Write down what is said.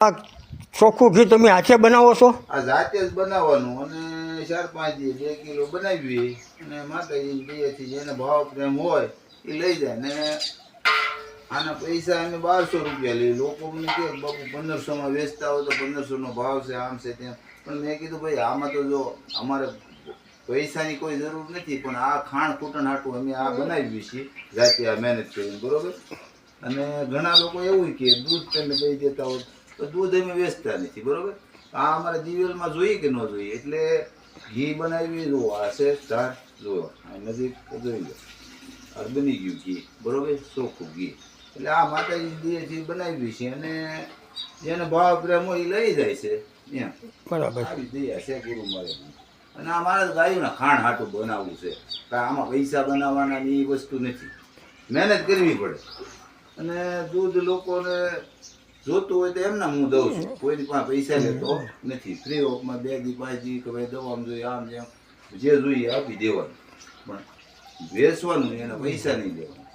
આ ચોખ્ખું ઘી તમે હાથે બનાવો છો? આ જાતે જ બનાવવાનું અને 4-5 દી 2 કિલો બનાવી અને માતાજી દયાથી જેને ભાવ પ્રેમ હોય એ લઈ જાય ને આના પૈસા અમે 1200 રૂપિયા લઈએ. લોકો મને કહે બાપુ 1500માં વેચતા હોય તો 1500 નો ભાવ છે, આમ છે તેમ. પણ મેં કીધું ભાઈ આમાં તો જો અમારે પૈસાની કોઈ જરૂર નથી, પણ આ ખાણ કૂટણ હાટું અમે આ બનાવીએ છીએ જાતે આ મહેનત કરીને, બરોબર. અને ઘણા લોકો એવું કે દૂધ તમે દઈ દેતા હોય તો દૂધ અમે વેચતા નથી, બરોબર. આ અમારે દિવેલમાં જોઈએ કે ન જોઈએ, એટલે ઘી બનાવી જુઓ. આ છે ચાર જુઓ, આ નજીક જોઈ લો, આ બની ગયું ઘી, બરોબર, ચોખ્ખું ઘી. એટલે આ માતાજી દિયેથી બનાવી છે અને જેને ભાવ પ્રેમ હોય એ લઈ જાય છે એમ. બરાબર. આવી દયા છે ગુરુ મારે. અને આ મારે ગાયોના ખાણ હાટું બનાવવું છે, કારણ આમાં પૈસા બનાવવાના એ વસ્તુ નથી, મહેનત કરવી પડે. અને દૂધ લોકોને જોતું હોય તો એમના હું દઉં છું, કોઈની પાસે પૈસા લેતો નથી. ફ્રી ઓફમાં 2 દી 5 દી કે ભાઈ દવામાં જોઈએ આમ જેમ જે જોઈએ આપી દેવાનું, પણ વેચવાનું એના પૈસા નહીં દેવાના.